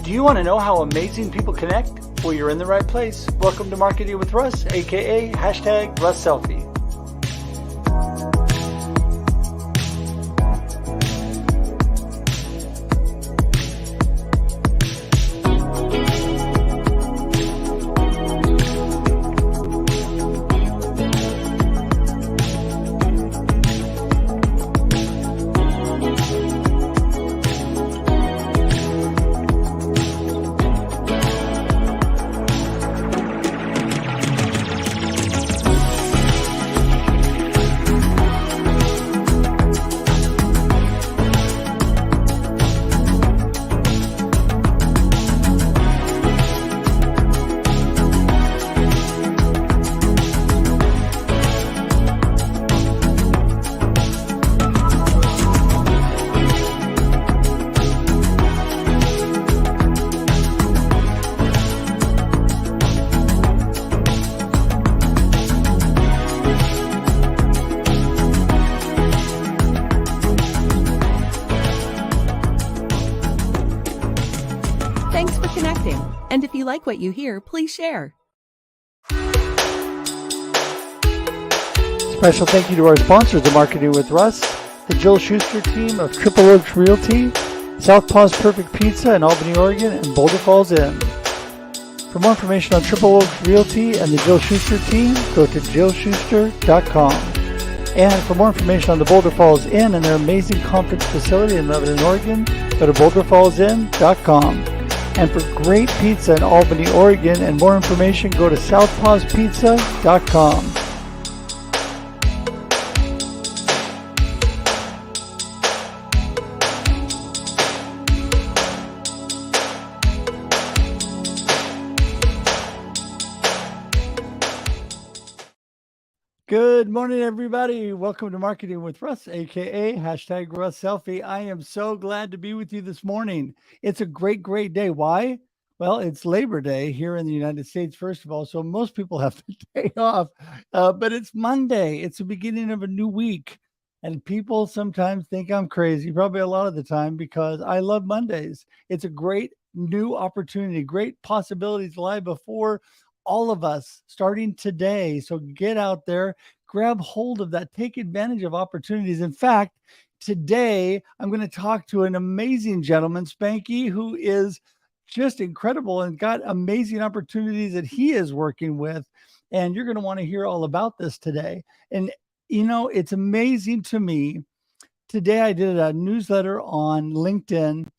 Do you want to know how amazing people connect? Well, you're in the right place. Welcome to Marketing with Russ, aka #RussSelfie. Thanks for connecting. And if you like what you hear, please share. Special thank you to our sponsors of Marketing with Russ, the Jill Schuster team of Triple Oaks Realty, Southpaw's Perfect Pizza in Albany, Oregon, and Boulder Falls Inn. For more information on Triple Oaks Realty and the Jill Schuster team, go to jillschuster.com. And for more information on the Boulder Falls Inn and their amazing conference facility in Lebanon, Oregon, go to boulderfallsinn.com. And for great pizza in Albany, Oregon, and more information, go to southpawspizza.com. Good morning, everybody. Welcome to Marketing with Russ, aka #RussSelfie. I am so glad to be with you this morning. It's a great day. Why? Well, it's Labor Day here in the United States, first of all, so most people have the day off, but it's Monday. It's the beginning of a new week, and people sometimes think I'm crazy, probably a lot of the time, because I love Mondays. It's a great new opportunity, great possibilities lie before all of us starting today. So get out there, grab hold of that, take advantage of opportunities. In fact, today I'm going to talk to an amazing gentleman, Spanky, who is just incredible and got amazing opportunities that he is working with. And you're going to want to hear all about this today. And, you know, it's amazing to me. Today I did a newsletter on LinkedIn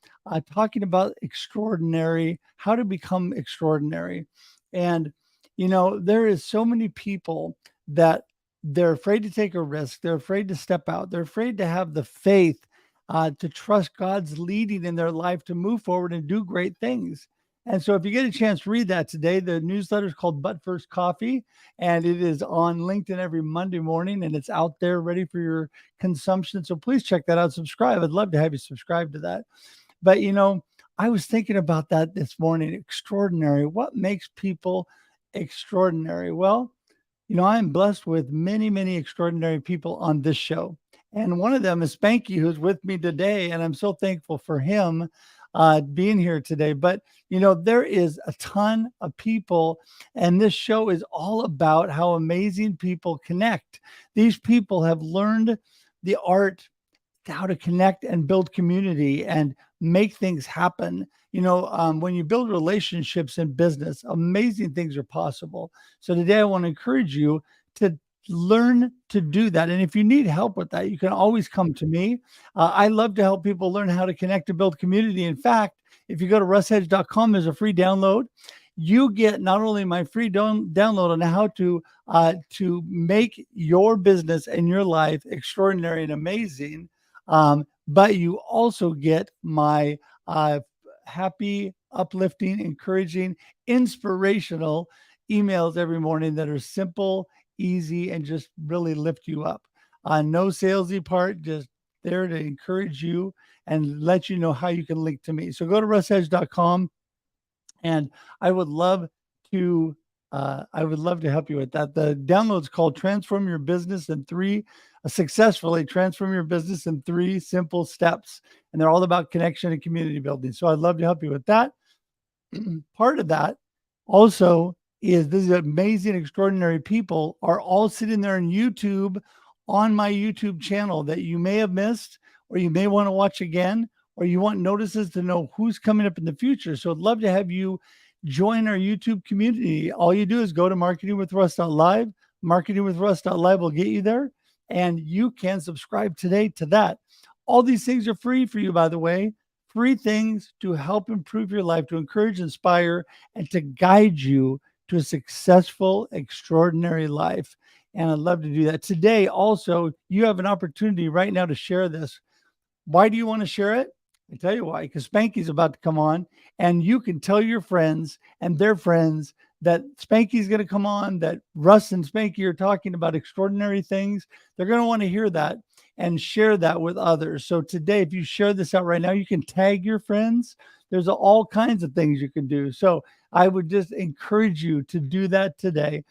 talking about extraordinary, how to become extraordinary. And, you know, there is so many people that they're afraid to take a risk. They're afraid to step out. They're afraid to have the faith to trust God's leading in their life to move forward and do great things. And so if you get a chance to read that today, the newsletter is called But First Coffee, and it is on LinkedIn every Monday morning, and it's out there ready for your consumption. So please check that out. Subscribe. I'd love to have you subscribe to that. But, you know, I was thinking about that this morning. Extraordinary. What makes people extraordinary? Well, you know, I am blessed with many extraordinary people on this show. And one of them is Spanky, who's with me today. And I'm so thankful for him being here today. But, you know, there is a ton of people, and this show is all about how amazing people connect. These people have learned the art, how to connect and build community and make things happen. You know, when you build relationships in business, amazing things are possible. So today I want to encourage you to learn to do that. And if you need help with that, you can always come to me. I love to help people learn how to connect and build community. In fact, if you go to russedge.com, there's a free download. You get not only my free download on how to make your business and your life extraordinary and amazing, but you also get my happy, uplifting, encouraging, inspirational emails every morning that are simple, easy, and just really lift you up. No salesy part, just there to encourage you and let you know how you can link to me. So go to russedge.com, and I would love to help you with that. The download's called Transform Your Business in Three Successfully Transform Your Business in 3 Simple Steps. And they're all about connection and community building. So I'd love to help you with that. part of that also is these amazing, extraordinary people are all sitting there on YouTube, on my YouTube channel, that you may have missed, or you may want to watch again, or you want notices to know who's coming up in the future. So I'd love to have you join our YouTube community. All you do is go to marketingwithruss.live. Marketingwithruss.live will get you there, and you can subscribe today to that. All these things are free for you, by the way. Free things to help improve your life, to encourage, inspire, and to guide you to a successful, extraordinary life. And I'd love to do that. Today, also, you have an opportunity right now to share this. Why do you want to share it? I tell you why, because Spanky's about to come on, and you can tell your friends and their friends that Spanky's going to come on, that Russ and Spanky are talking about extraordinary things. They're going to want to hear that and share that with others. So today, if you share this out right now, you can tag your friends. There's all kinds of things you can do. So I would just encourage you to do that today.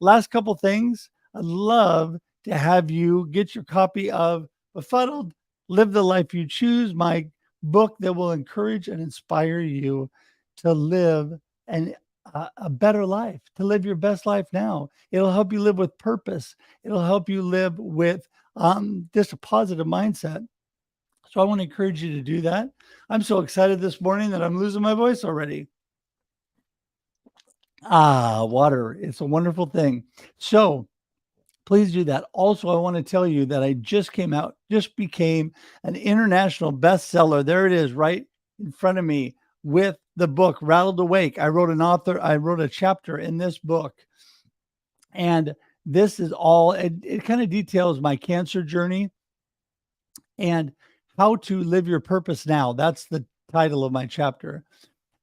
Last couple things. I'd love to have you get your copy of Befuddled, Live the Life You Choose, my book that will encourage and inspire you to live a better life, to live your best life now. It'll help you live with purpose. It'll help you live with just a positive mindset. So I want to encourage you to do that. I'm so excited this morning that I'm losing my voice already. Water. It's a wonderful thing. So please do that. Also, I want to tell you that I just became an international bestseller. There it is, right in front of me with the book Rattled Awake. I wrote a chapter in this book. And this is all, it kind of details my cancer journey and how to live your purpose now. That's the title of my chapter.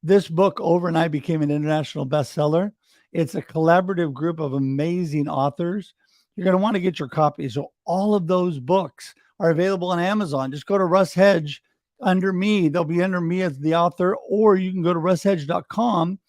This book overnight became an international bestseller. It's a collaborative group of amazing authors. You're going to want to get your copy. So all of those books are available on Amazon. Just go to Russ Hedge under me. They'll be under me as the author, or you can go to russhedge.com,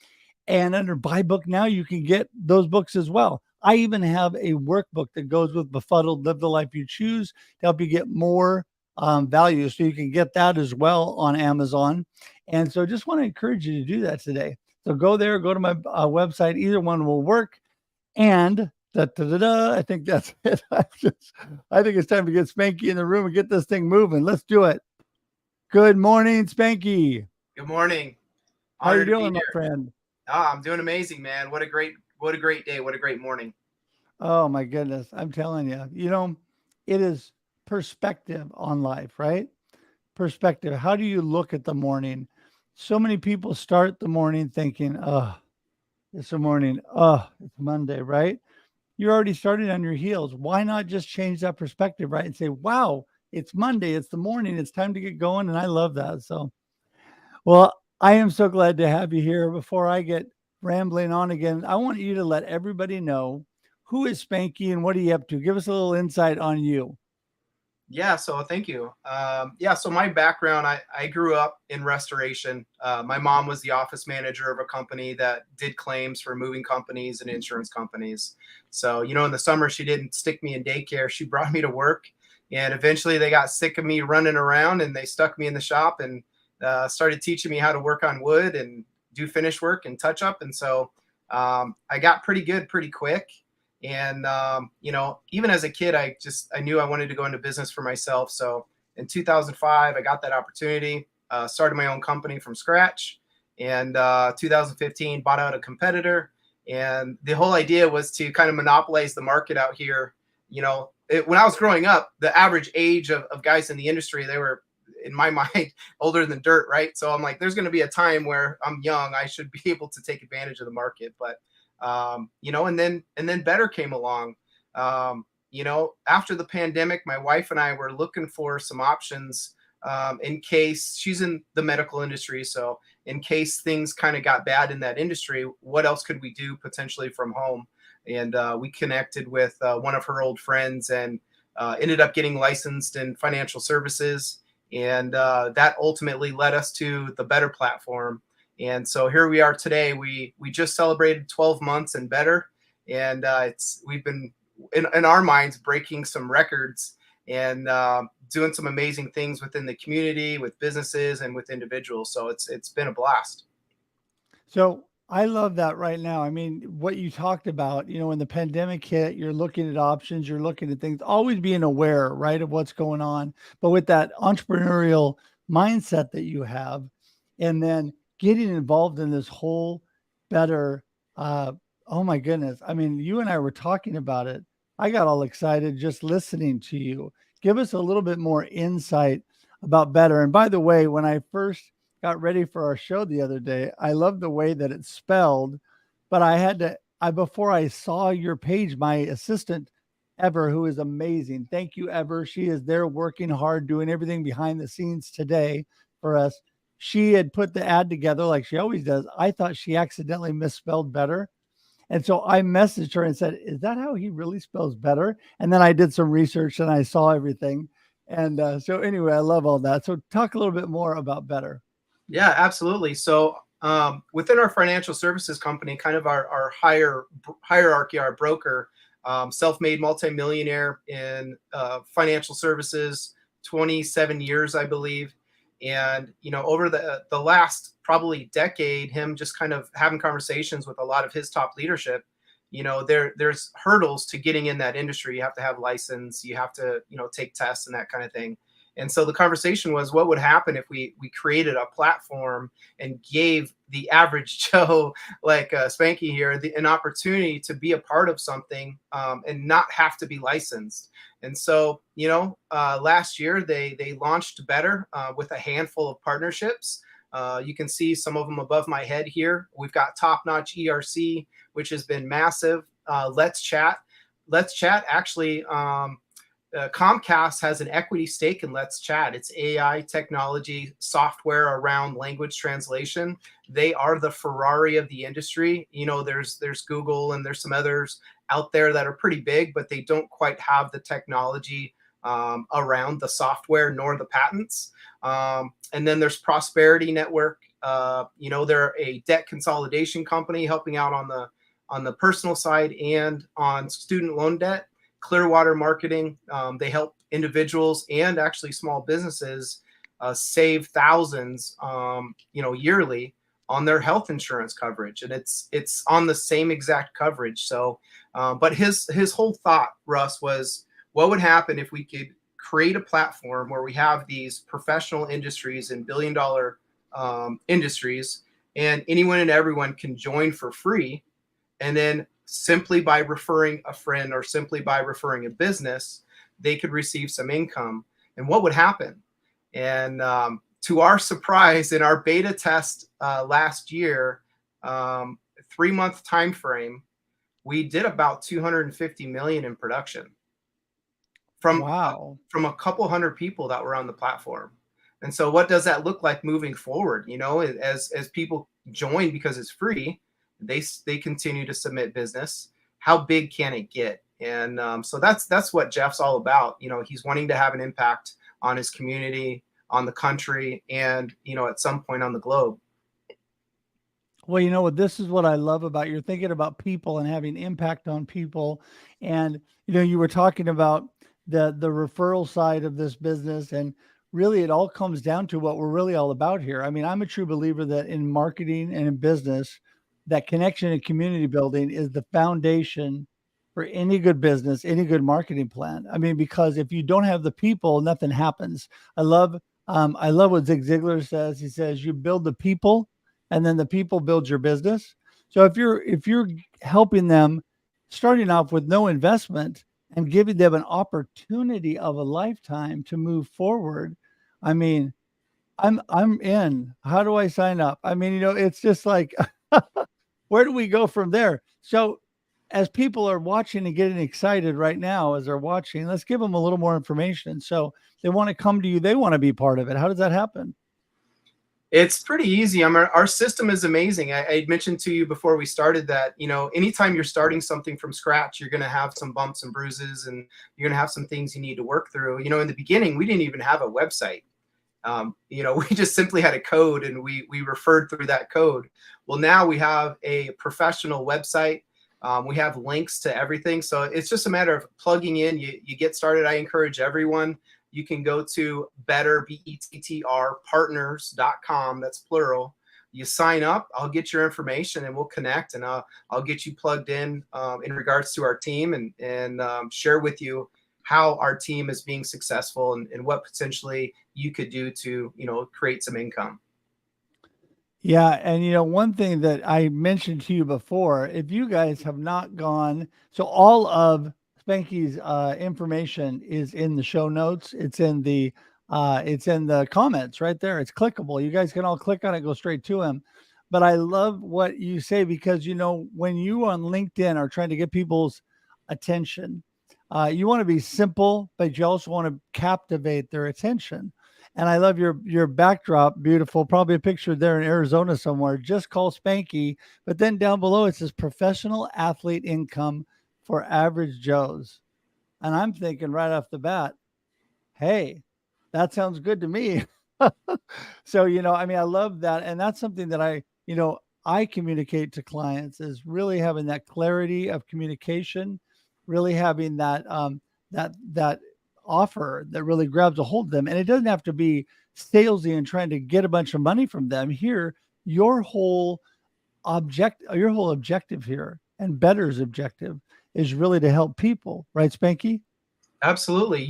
and under Buy Book Now, you can get those books as well. I even have a workbook that goes with Befuddled, Live the Life You Choose, to help you get more value. So you can get that as well on Amazon. And so just want to encourage you to do that today. So go there, go to my website. Either one will work. And I think that's it. I think it's time to get Spanky in the room and get this thing moving. Let's do it. Good morning, Spanky. Good morning. How are you doing, my friend? I'm doing amazing, man. What a great day. What a great morning. Oh my goodness. I'm telling you, it is perspective on life, right? Perspective. How do you look at the morning? So many people start the morning thinking, it's a morning. It's Monday, right? You're already starting on your heels. Why not just change that perspective, right? And say, wow, it's Monday. It's the morning. It's time to get going. And I love that. So, well, I am so glad to have you here. Before I get rambling on again, I want you to let everybody know, who is Spanky and what are you up to? Give us a little insight on you. Yeah, so thank you. So my background, I grew up in restoration. My mom was the office manager of a company that did claims for moving companies and insurance companies. So, in the summer, she didn't stick me in daycare. She brought me to work, and eventually they got sick of me running around, and they stuck me in the shop and started teaching me how to work on wood and do finish work and touch up. And so I got pretty good pretty quick. And, even as a kid, I knew I wanted to go into business for myself. So in 2005, I got that opportunity, started my own company from scratch. And 2015, bought out a competitor. And the whole idea was to kind of monopolize the market out here. When I was growing up, the average age of guys in the industry, they were, in my mind, older than dirt, right? So I'm like, there's going to be a time where I'm young, I should be able to take advantage of the market. But and then Better came along. After the pandemic, my wife and I were looking for some options in case she's in the medical industry. So in case things kind of got bad in that industry, what else could we do potentially from home? And we connected with one of her old friends and ended up getting licensed in financial services. And that ultimately led us to the Better platform. And so here we are today. We just celebrated 12 months and Better, and we've been in our minds breaking some records and doing some amazing things within the community, with businesses, and with individuals. So it's been a blast. So I love that right now. I mean, what you talked about, when the pandemic hit, you're looking at options, you're looking at things, always being aware, right, of what's going on. But with that entrepreneurial mindset that you have, and then getting involved in this whole better, uh, oh my goodness. I mean, you and I were talking about it. I got all excited just listening to you. Give us a little bit more insight about better. And by the way, when I first got ready for our show the other day, I love the way that it's spelled, but I had to, before I saw your page, my assistant, Ever, who is amazing. Thank you, Ever. She is there working hard, doing everything behind the scenes today for us. She had put the ad together like she always does. I thought she accidentally misspelled better. And so I messaged her and said, "Is that how he really spells better?" And then I did some research and I saw everything. And so, anyway, I love all that. So, talk a little bit more about better. Yeah, absolutely. So within our financial services company, kind of our hierarchy, our broker, self-made multimillionaire in financial services, 27 years, I believe. And, over the last probably decade, him just kind of having conversations with a lot of his top leadership, there's hurdles to getting in that industry. You have to have license, you have to, take tests and that kind of thing. And so the conversation was, what would happen if we created a platform and gave the average Joe like Spanky here an opportunity to be a part of something and not have to be licensed. And so, last year they launched Better with a handful of partnerships. You can see some of them above my head here. We've got Top Notch ERC, which has been massive. Let's Chat. Let's Chat actually. Comcast has an equity stake in Let's Chat. It's AI technology software around language translation. They are the Ferrari of the industry. There's Google and there's some others out there that are pretty big, but they don't quite have the technology around the software nor the patents. And then there's Prosperity Network. They're a debt consolidation company helping out on the personal side and on student loan debt. Clearwater Marketing, they help individuals and actually small businesses save thousands, yearly on their health insurance coverage, and it's on the same exact coverage. So, but his whole thought, Russ, was what would happen if we could create a platform where we have these professional industries and billion-dollar industries, and anyone and everyone can join for free, and then simply by referring a friend or simply by referring a business, they could receive some income. And what would happen? And to our surprise, in our beta test last year, 3-month time frame, we did about 250 million in production from a couple hundred people that were on the platform. And so what does that look like moving forward? As people join because it's free, they continue to submit business. How big can it get? And so that's what Jeff's all about. He's wanting to have an impact on his community, on the country, and at some point on the globe. Well, this is what I love about you're thinking about people and having impact on people. And, you were talking about the referral side of this business, and really it all comes down to what we're really all about here. I mean, I'm a true believer that in marketing and in business, that connection and community building is the foundation for any good business, any good marketing plan. I mean, because if you don't have the people, nothing happens. I love what Zig Ziglar says. He says, you build the people and then the people build your business. So if you're helping them starting off with no investment and giving them an opportunity of a lifetime to move forward, I mean, I'm in. How do I sign up? I mean, it's just like where do we go from there? So as people are watching and getting excited right now, as they're watching, let's give them a little more information. So they want to come to you. They want to be part of it. How does that happen? It's pretty easy. Our system is amazing. I mentioned to you before we started that, anytime you're starting something from scratch, you're going to have some bumps and bruises, and you're going to have some things you need to work through. In the beginning, we didn't even have a website. We just simply had a code, and we referred through that code. Well, now we have a professional website. We have links to everything. So it's just a matter of plugging in. You get started. I encourage everyone. You can go to better, BETTR partners.com. That's plural. you sign up, I'll get your information and we'll connect, and I'll get you plugged in regards to our team, and share with you how our team is being successful, and what potentially you could do to, create some income. Yeah, and one thing that I mentioned to you before, if you guys have not gone, so all of Spanky's information is in the show notes. It's in the comments right there. It's clickable. You guys can all click on it, go straight to him. But I love what you say, because when you on LinkedIn are trying to get people's attention, you want to be simple, but you also want to captivate their attention. And I love your backdrop, beautiful. Probably a picture there in Arizona somewhere. Just call Spanky. But then down below it says professional athlete income for average Joes. And I'm thinking right off the bat, hey, that sounds good to me. So, I mean, I love that. And that's something that I communicate to clients, is really having that clarity of communication, really having that offer that really grabs a hold of them. And it doesn't have to be salesy and trying to get a bunch of money from them. Here, your whole objective here, and Better's objective, is really to help people, right, Spanky? Absolutely.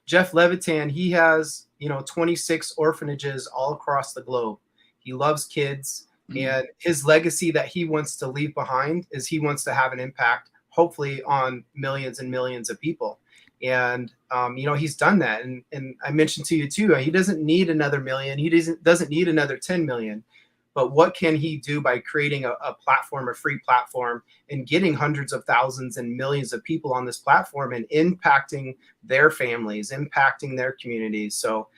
Jeff Levitan, he has, 26 orphanages all across the globe. He loves kids, and his legacy that he wants to leave behind is he wants to have an impact, hopefully, on millions and millions of people. And, he's done that. And I mentioned to you too, he doesn't need another million. He doesn't need another 10 million. But what can he do by creating a platform, a free platform, and getting hundreds of thousands and millions of people on this platform and impacting their families, impacting their communities? So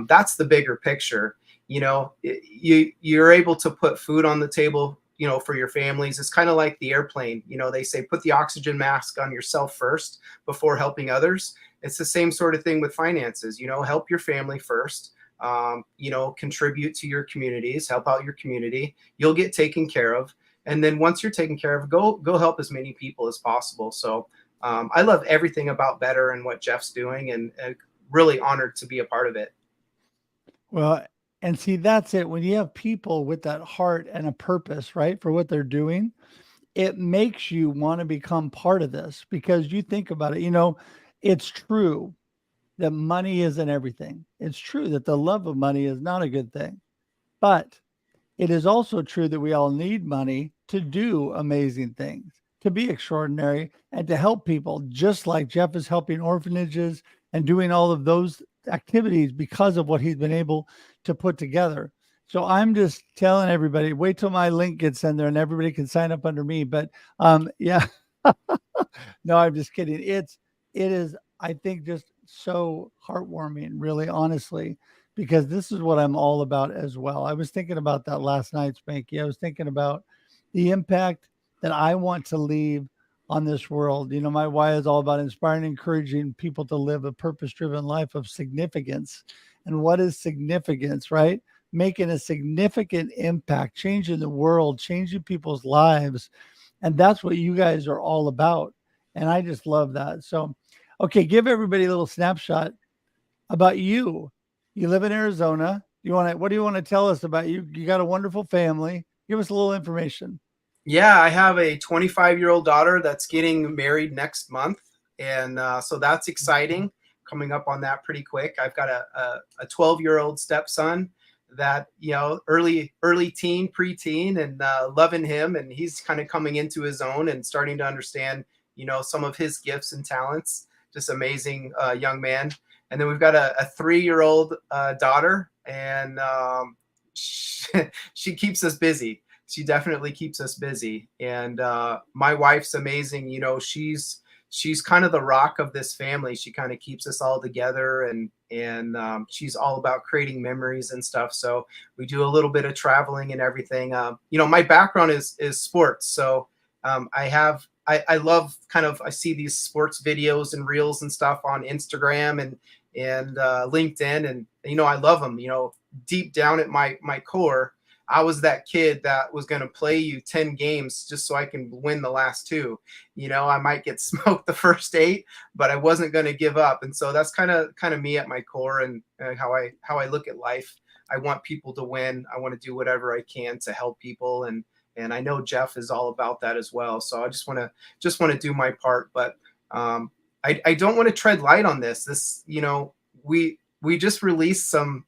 that's the bigger picture. You're able to put food on the table, for your families. It's kind of like the airplane. They say put the oxygen mask on yourself first before helping others. It's the same sort of thing with finances. Help your family first. Contribute to your communities, help out your community. You'll get taken care of. And then once you're taken care of, go help as many people as possible. So I love everything about Better and what Jeff's doing, and really honored to be a part of it. Well, and see, that's it. When you have people with that heart and a purpose, right, for what they're doing, it makes you want to become part of this, because you think about it. It's true that money isn't everything. It's true that the love of money is not a good thing. But it is also true that we all need money to do amazing things, to be extraordinary, and to help people, just like Jeff is helping orphanages and doing all of those activities because of what he's been able to put together. So I'm just telling everybody, wait till my link gets in there and everybody can sign up under me. But yeah, no, I'm just kidding. It is, I think, just so heartwarming, really, honestly, because this is what I'm all about as well. I was thinking about that last night, Spanky. I was thinking about the impact that I want to leave on this world. My why is all about inspiring and encouraging people to live a purpose-driven life of significance. And what is significance, right? Making a significant impact, changing the world, changing people's lives. And that's what you guys are all about. And I just love that. So, okay, give everybody a little snapshot about you. You live in Arizona. What do you want to tell us about you? You got a wonderful family. Give us a little information. Yeah, I have a 25-year-old daughter that's getting married next month. And so that's exciting, coming up on that pretty quick. I've got a 12-year-old stepson that, early teen, preteen, and loving him. And he's kind of coming into his own and starting to understand, some of his gifts and talents. Just amazing young man. And then we've got a 3-year-old daughter, and she keeps us busy. She definitely keeps us busy. And my wife's amazing. She's kind of the rock of this family. She kind of keeps us all together, and she's all about creating memories and stuff. So we do a little bit of traveling and everything. My background is sports. So I love I see these sports videos and reels and stuff on Instagram and LinkedIn, and I love them. Deep down at my core, I was that kid that was going to play you 10 games just so I can win the last 2. I might get smoked the first 8, but I wasn't going to give up. And so that's kind of me at my core, and how I look at life. I want people to win. I want to do whatever I can to help people. And I know Jeff is all about that as well. So I just want to do my part. But I don't want to tread light on this. This, we just released some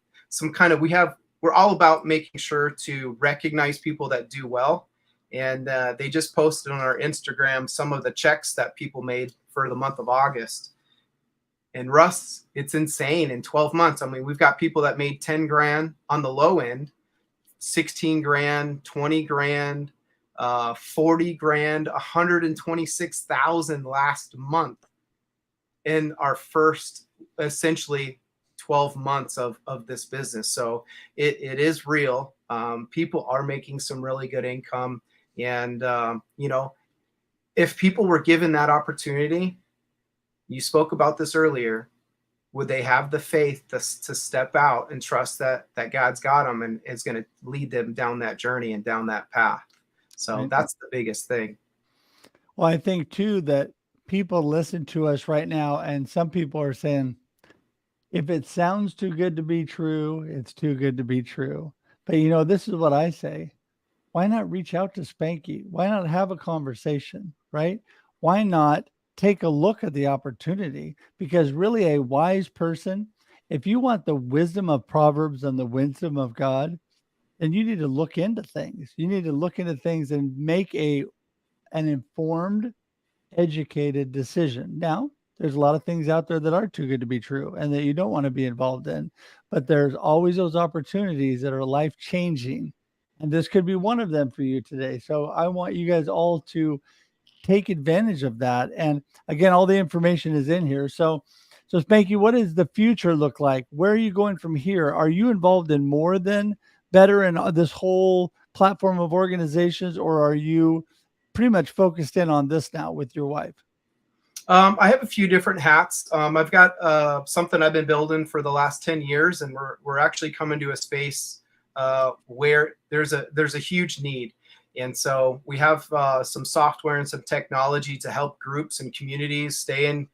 kind of, we're all about making sure to recognize people that do well. And they just posted on our Instagram some of the checks that people made for the month of August. And Russ, it's insane. In 12 months, I mean, we've got people that made 10 grand on the low end, 16 grand, 20 grand, 40 grand, 126,000 last month in our first essentially 12 months of this business. So it is real. People are making some really good income. And, if people were given that opportunity, you spoke about this earlier, would they have the faith to step out and trust that God's got them and is going to lead them down that journey and down that path? So Right. that's the biggest thing. Well, I think too that people listen to us right now, and some people are saying, if it sounds too good to be true, it's too good to be true. But this is what I say. Why not reach out to Spanky? Why not have a conversation, right? Why not take a look at the opportunity? Because really, a wise person, if you want the wisdom of Proverbs and the wisdom of God, then you need to look into things. You need to look into things and make an informed, educated decision. Now, there's a lot of things out there that are too good to be true and that you don't want to be involved in, but there's always those opportunities that are life changing. And this could be one of them for you today. So I want you guys all to take advantage of that. And again, all the information is in here. So Spanky, what does the future look like? Where are you going from here? Are you involved in more than Better and this whole platform of organizations, or are you pretty much focused in on this now with your wife? I have a few different hats. I've got something I've been building for the last 10 years, and we're actually coming to a space where there's a huge need. And so we have some software and some technology to help groups and communities stay in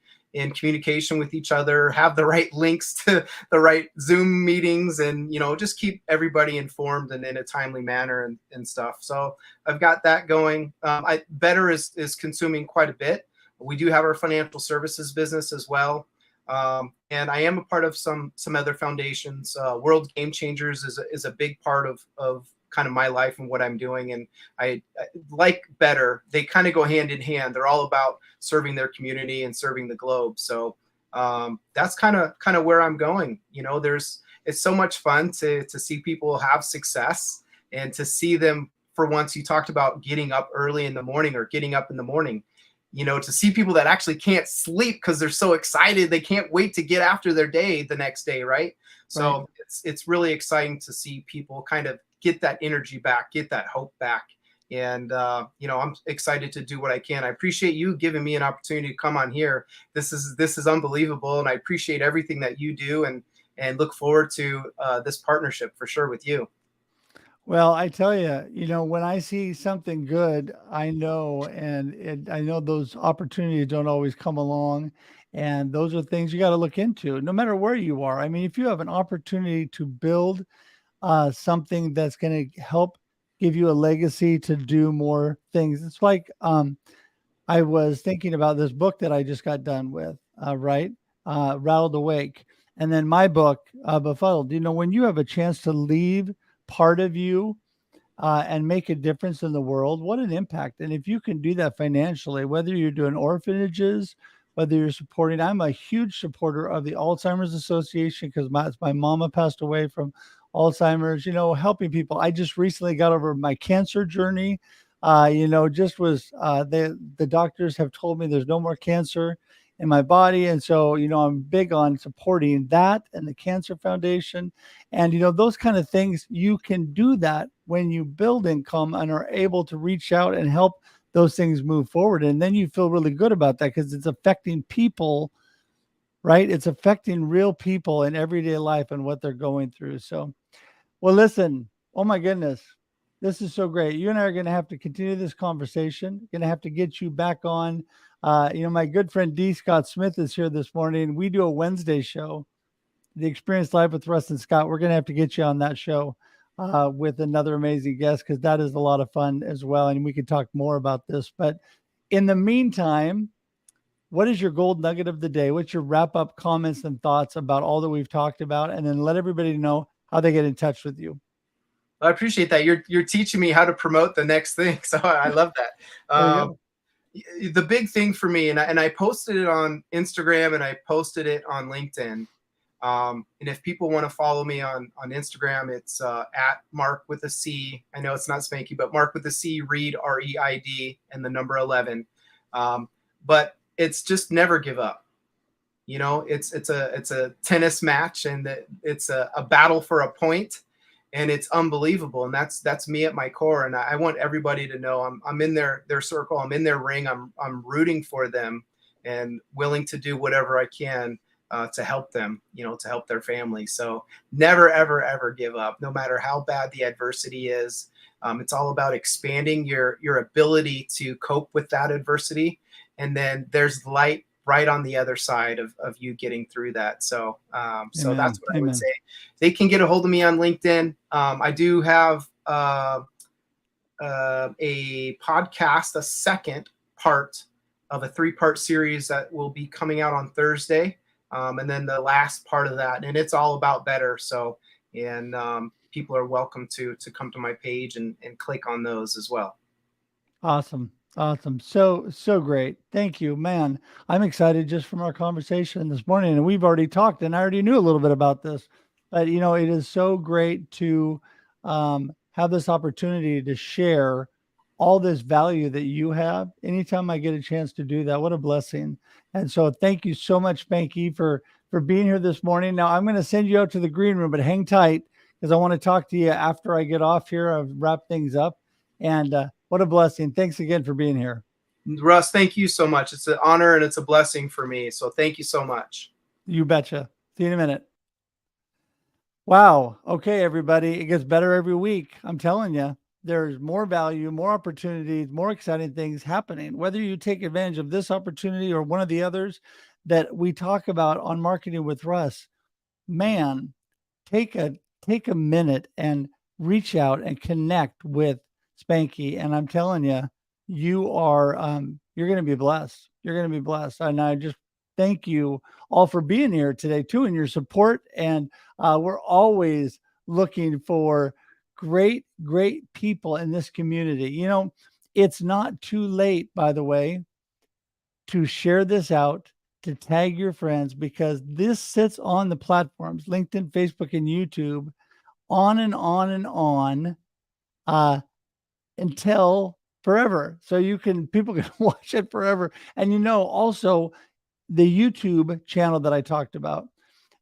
communication with each other, have the right links to the right Zoom meetings, and just keep everybody informed and in a timely manner and stuff. So I've got that going. Better is consuming quite a bit. We do have our financial services business as well. And I am a part of some other foundations. World Game Changers is a big part of kind of my life and what I'm doing. And I like Better. They kind of go hand in hand. They're all about serving their community and serving the globe. So that's kind of where I'm going. It's so much fun to see people have success and to see them. For once, you talked about getting up early in the morning or getting up in the morning. To see people that actually can't sleep because they're so excited, they can't wait to get after their day the next day, right? So Right. it's really exciting to see people kind of get that energy back, get that hope back. And, I'm excited to do what I can. I appreciate you giving me an opportunity to come on here. This is unbelievable. And I appreciate everything that you do and look forward to this partnership for sure with you. Well, I tell you, when I see something good, I know, and I know those opportunities don't always come along. And those are things you got to look into, no matter where you are. I mean, if you have an opportunity to build something that's going to help give you a legacy to do more things, it's like I was thinking about this book that I just got done with, right? Rattled Awake. And then my book, Befuddled. When you have a chance to leave part of you and make a difference in the world, what an impact. And if you can do that financially, whether you're doing orphanages, whether you're supporting, I'm a huge supporter of the Alzheimer's Association because my mama passed away from Alzheimer's, helping people. I just recently got over my cancer journey. Just was the doctors have told me there's no more cancer in my body. And so, I'm big on supporting that and the Cancer Foundation. And, those kind of things, you can do that when you build income and are able to reach out and help those things move forward. And then you feel really good about that because it's affecting people, right? It's affecting real people in everyday life and what they're going through. So, well, listen, oh my goodness, this is so great. You and I are going to have to continue this conversation. Going to have to get you back on. My good friend D. Scott Smith is here this morning. We do a Wednesday show, the Experience Live with Russ and Scott. We're going to have to get you on that show with another amazing guest, because that is a lot of fun as well. And we could talk more about this. But in the meantime, what is your gold nugget of the day? What's your wrap up comments and thoughts about all that we've talked about? And then let everybody know how they get in touch with you. I appreciate that. You're teaching me how to promote the next thing. So I love that. The big thing for me, and I posted it on Instagram and I posted it on LinkedIn. And if people want to follow me on Instagram, it's at Marc with a C. I know it's not Spanky, but Marc with a C, Reid, REID, and the number 11. But it's just never give up. You know, it's a tennis match, and it's a battle for a point, and it's unbelievable. And that's me at my core. And I want everybody to know I'm in their circle. I'm in their ring. I'm rooting for them and willing to do whatever I can to help them, you know, to help their family. So never, ever, ever give up, no matter how bad the adversity is. It's all about expanding your ability to cope with that adversity. And then there's light right on the other side of you getting through that. So so that's what I would say. They can get a hold of me on LinkedIn. I do have a podcast, a second part of a 3-part series that will be coming out on Thursday. And then the last part of that, and it's all about better. So, and people are welcome to come to my page and click on those as well. Awesome. Awesome. So great. Thank you, man. I'm excited just from our conversation this morning, and we've already talked, and I already knew a little bit about this, but you know, it is so great to have this opportunity to share all this value that you have. Anytime I get a chance to do that, what a blessing. And so thank you so much, Spanky, for being here this morning. Now I'm going to send you out to the green room, but hang tight, because I want to talk to you after I get off here. I've wrapped things up, and what a blessing. Thanks again for being here. Russ, thank you so much. It's an honor and it's a blessing for me. So thank you so much. You betcha. See you in a minute. Wow. Okay, everybody. It gets better every week. I'm telling you, there's more value, more opportunities, more exciting things happening. Whether you take advantage of this opportunity or one of the others that we talk about on Marketing with Russ, man, take a minute and reach out and connect with Spanky. And I'm telling you, you are, you're going to be blessed. You're going to be blessed. And I just thank you all for being here today too, and your support. And we're always looking for great people in this community. You know, it's not too late, by the way, to share this out, to tag your friends, because this sits on the platforms, LinkedIn, Facebook, and YouTube, on and on and on, until forever. So people can watch it forever. And you know, also the YouTube channel that I talked about,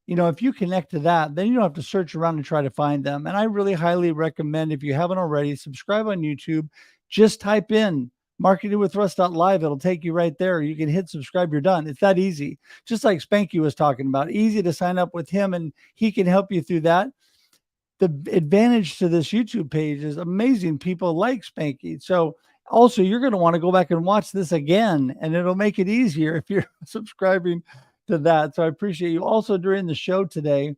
you know, if you connect to that, then you don't have to search around and try to find them. And I really highly recommend, if you haven't already, subscribe on YouTube. Just type in marketingwithruss.live. It'll take you right there. You can hit subscribe. You're done. It's that easy. Just like Spanky was talking about, easy to sign up with him, and he can help you through that. The advantage to this YouTube page is amazing people like Spanky. So also, you're going to want to go back and watch this again, and it'll make it easier if you're subscribing to that. So I appreciate you. Also, during the show today,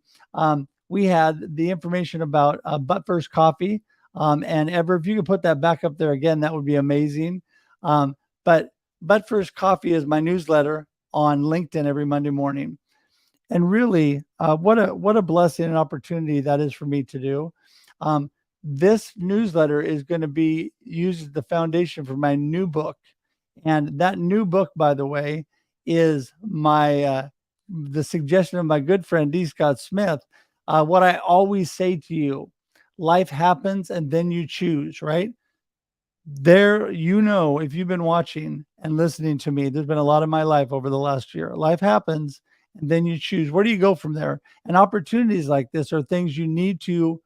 we had the information about But First Coffee. And Ever, if you could put that back up there again, that would be amazing. But First Coffee is my newsletter on LinkedIn every Monday morning. And really, what a blessing and opportunity that is for me to do. This newsletter is going to be used as the foundation for my new book. And that new book, by the way, is the suggestion of my good friend, D. Scott Smith. What I always say to you, life happens and then you choose, right? There, you know, if you've been watching and listening to me, there's been a lot of my life over the last year. Life happens and then you choose. Where do you go from there? And opportunities like this are things you need to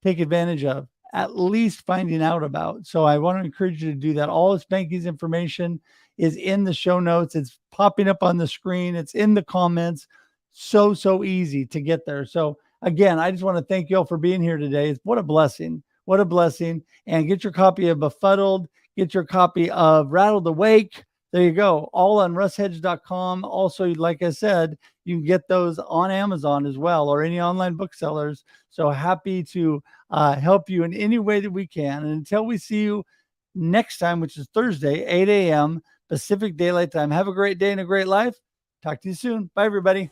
take advantage of, at least finding out about. So I want to encourage you to do that. All of Spanky's information is in the show notes. It's popping up on the screen. It's in the comments. So easy to get there. So again, I just want to thank you all for being here today. What a blessing. What a blessing. And get your copy of Befuddled. Get your copy of Rattled Awake. There you go. All on russhedge.com. Also, like I said, you can get those on Amazon as well, or any online booksellers. So happy to help you in any way that we can. And until we see you next time, which is Thursday, 8 a.m. Pacific Daylight Time. Have a great day and a great life. Talk to you soon. Bye, everybody.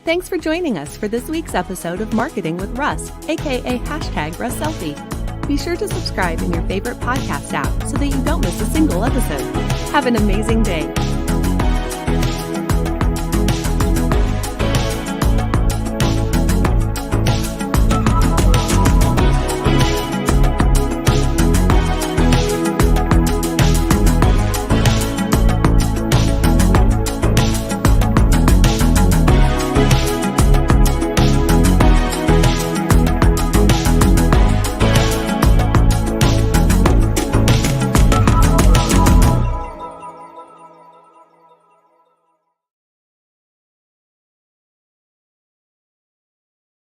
Thanks for joining us for this week's episode of Marketing with Russ, aka #RussSelfie. Be sure to subscribe in your favorite podcast app so that you don't miss a single episode. Have an amazing day.